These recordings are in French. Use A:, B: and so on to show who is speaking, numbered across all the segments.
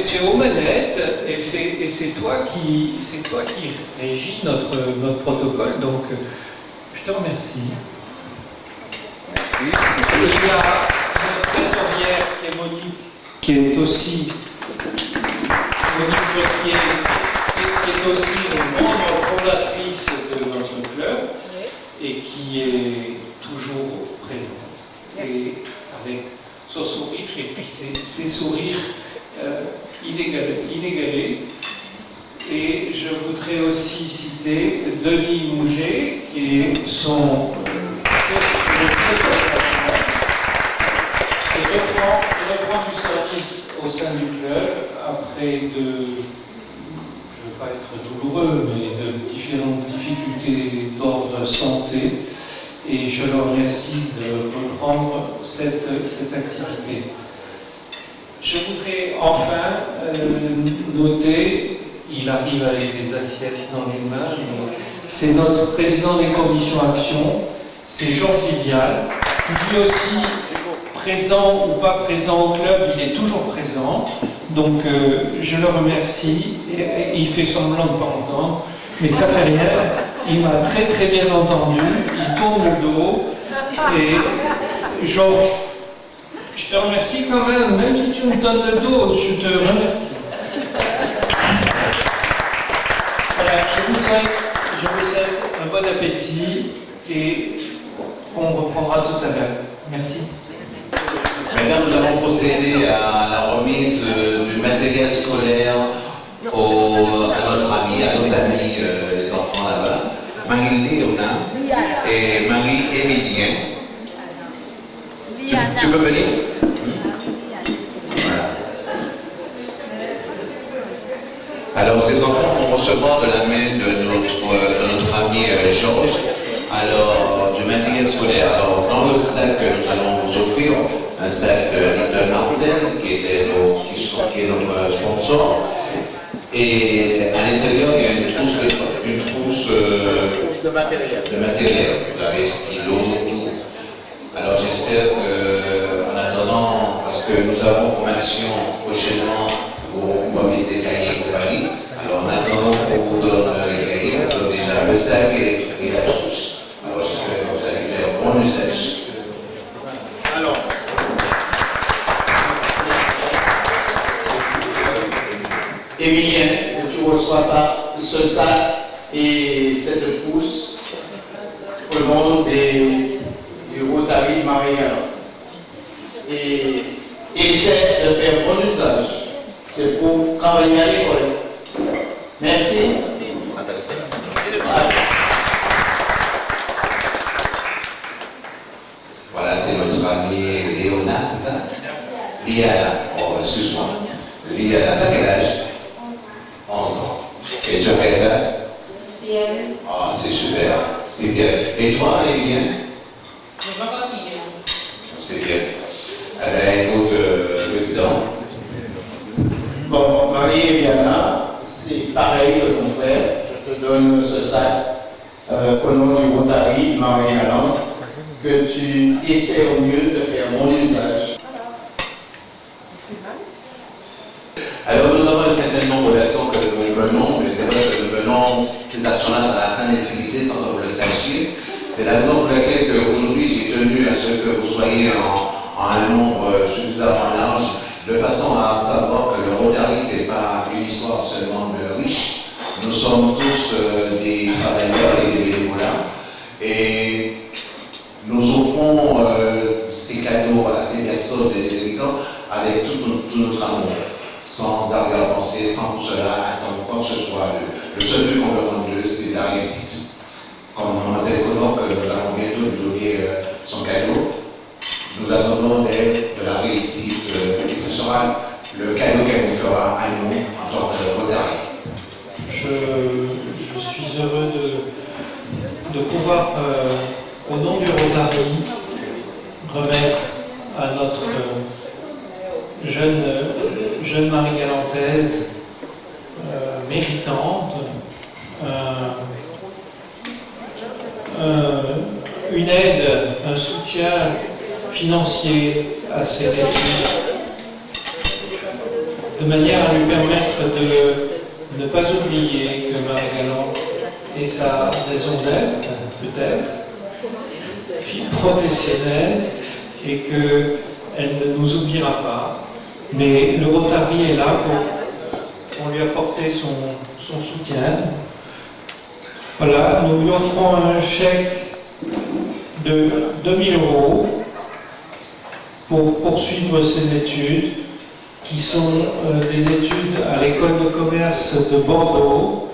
A: tu es aux manettes et c'est toi qui régis notre protocole. Donc, je te remercie.
B: Merci.
A: Il y a notre trésorière qui est Monique, qui est aussi Monique Fosquier, qui est aussi une membre fondatrice de notre club et qui est toujours présente. Et avec son sourire et puis ses sourires inégalés. Et je voudrais aussi citer Denis Mouget, qui est son il reprend du service au sein du club après je ne veux pas être douloureux, mais de différentes difficultés d'ordre santé. Et je le remercie de reprendre cette activité. Je voudrais enfin noter, il arrive avec des assiettes dans les mains, mais c'est notre président des commissions action, c'est Georges Vivial, qui lui aussi, présent ou pas présent au club, il est toujours présent. Donc je le remercie, et il fait semblant de ne pas entendre, mais ça fait rien, il m'a très très bien entendu, il tourne le dos, et Georges, je te remercie quand même si tu me donnes le dos, je te remercie. Voilà, je vous souhaite un bon appétit, et on reprendra tout à l'heure. Merci.
C: Maintenant, nous allons procéder à la remise du matériel scolaire à nos amis, les enfants là-bas, Marie-Léona et Marie-Émilien. Tu peux venir? Voilà. Alors, ces enfants vont recevoir de la main de notre ami Georges, alors, du matériel scolaire. Alors, dans le sac que nous allons vous offrir, un sac de Martel, qui est notre sponsor. Et à l'intérieur, il y a une trousse de matériel. Vous avez stylo, tout. Alors j'espère qu'en attendant, parce que nous avons formation prochainement pour remise des cahiers pour Paris, alors en attendant qu'on vous donne les cahiers, on donne déjà le sac et la trousse. Alors j'espère que vous allez faire bon usage.
A: Alors,
D: Émilien, tu reçois ce sac et cette pousse au nom des Rotary de Marie-Galante. Et essaie de faire bon usage. C'est pour travailler à l'école. Merci.
C: Voilà, c'est notre ami Léona, c'est ça? Liana, oh excuse-moi. Liana, t'as quel âge? 11 ans. Et tu as quelle classe?
E: 6e.
C: Ah, c'est super. 6e. Et toi, Lévien?
E: Je vais continuer.
C: C'est bien. Eh bien, écoute, président.
D: Bon, Marie et Diana, c'est pareil, mon frère. Je te donne ce sac au nom du Rotary de Marie-Galante, que tu essaies au mieux de faire bon usage.
C: Alors, nous avons une certaine nombre d'actions que nous menons, mais c'est vrai que nous menons ces actions-là dans la clandestinité sans que vous le sachiez. C'est la raison pour laquelle aujourd'hui j'ai tenu à ce que vous soyez en un nombre suffisamment large, de façon à savoir que le Rotary, ce n'est pas une histoire seulement de riches. Nous sommes tous des travailleurs et des bénévolats. Et nous offrons ces cadeaux à ces personnes et des habitants avec tout notre amour, sans arrière-pensée, sans tout cela attendre quoi que ce soit. Le seul but qu'on demande d'eux, c'est la réussite. Comme Mademoiselle Connor, que nous allons bientôt lui donner son cadeau, nous attendons d'elle de la réussite et ce sera le cadeau qu'elle nous fera à nous en tant que Rotary.
A: je suis heureux de pouvoir, au nom du Rotary, remettre à notre jeune Marie-Galantaise méritante une aide, un soutien financier à ses études. de manière à lui permettre de ne pas oublier que Marie-Galante est sa raison d'être, peut-être, fille professionnelle, et qu'elle ne nous oubliera pas. Mais le Rotary est là pour lui apporter son soutien. Voilà, nous lui offrons un chèque de 2000 € pour poursuivre ses études, qui sont des études à l'école de commerce de Bordeaux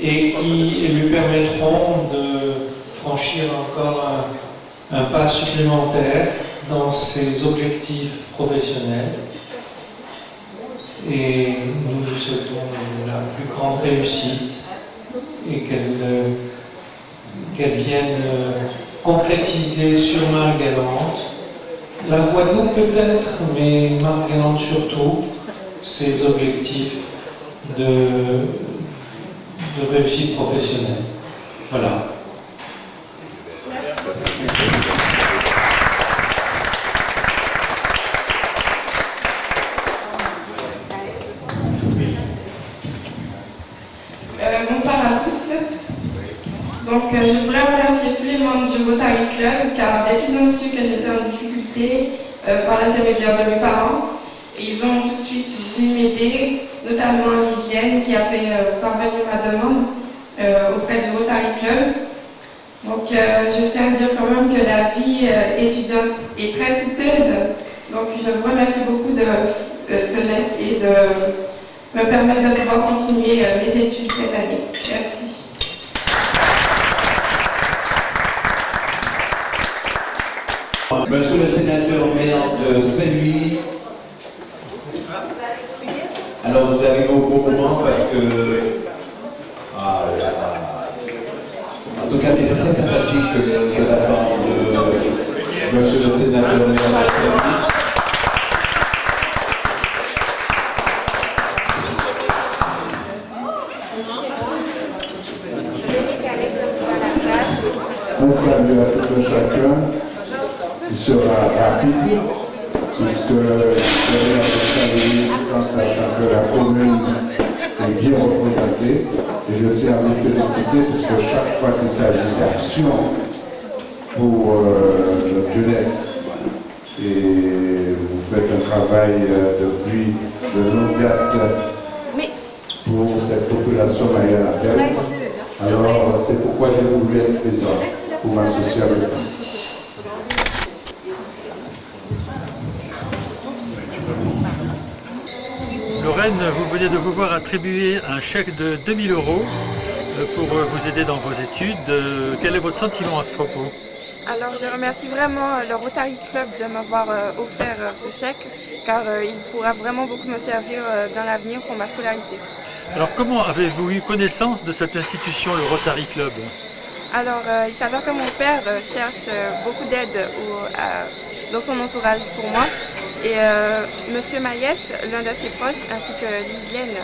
A: et qui lui permettront de franchir encore un pas supplémentaire dans ses objectifs professionnels. Et nous lui souhaitons la plus grande réussite et qu'elle vienne concrétiser sur Marie-Galante, la Guadeloupe peut-être, mais Marie-Galante surtout, ses objectifs de réussite professionnelle. Voilà.
B: Bonsoir à tous. Donc, je voudrais remercier tous les membres du Rotary Club car dès qu'ils ont su que j'étais en difficulté par l'intermédiaire de mes parents, ils ont tout de suite voulu m'aider, notamment Lisienne qui a fait parvenir ma demande auprès du Rotary Club. Donc, je tiens à dire quand même que la vie étudiante est très coûteuse. Donc, je vous remercie beaucoup de ce geste et de me permettre de pouvoir continuer mes études cette année. Merci.
C: Monsieur le sénateur maire de Saint-Louis, alors vous arrivez au bon moment parce que... Ah là là. En tout cas, c'est très sympathique de la part de monsieur le sénateur maire de Saint-Louis.
F: Un salut à tout un chacun qui sera rapide, puisque que la commune est bien représentée. Et je tiens à vous féliciter, puisque chaque fois qu'il s'agit d'action pour notre jeunesse, et vous faites un travail depuis de longue date pour cette population mayenne-appelle. Alors, c'est pourquoi j'ai voulu être présent pour m'associer avec vous.
G: Lorraine, vous venez de vous voir attribuer un chèque de 2000 € pour vous aider dans vos études. Quel est votre sentiment à ce propos?
B: Alors, je remercie vraiment le Rotary Club de m'avoir offert ce chèque, car il pourra vraiment beaucoup me servir dans l'avenir pour ma scolarité.
G: Alors, comment avez-vous eu connaissance de cette institution, le Rotary Club?
B: Alors, il s'avère que mon père cherche beaucoup d'aide dans son entourage pour moi. Et Monsieur Maïs, l'un de ses proches, ainsi que Lisienne,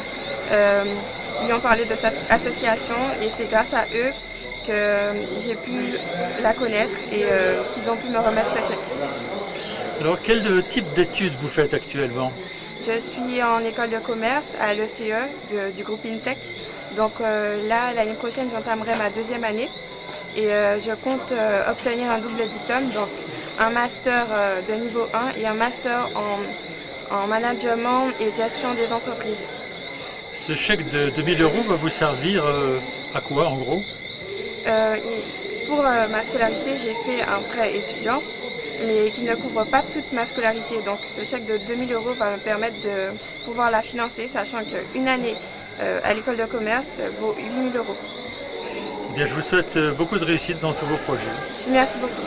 B: lui ont parlé de cette association et c'est grâce à eux que j'ai pu la connaître et qu'ils ont pu me remettre ce chèque.
G: Alors, quel type d'études vous faites actuellement?
B: Je suis en école de commerce à l'ECE du groupe INSEC. Donc là, l'année prochaine, j'entamerai ma 2e année et je compte obtenir un double diplôme, donc un master de niveau 1 et un master en management et gestion des entreprises.
G: Ce chèque de 2000 € va vous servir à quoi en gros?
B: Pour ma scolarité, j'ai fait un prêt étudiant, mais qui ne couvre pas toute ma scolarité. Donc ce chèque de 2000 € va me permettre de pouvoir la financer, sachant qu'une année à l'école de commerce vaut 8000 €.
G: Bien, je vous souhaite beaucoup de réussite dans tous vos projets.
B: Merci beaucoup.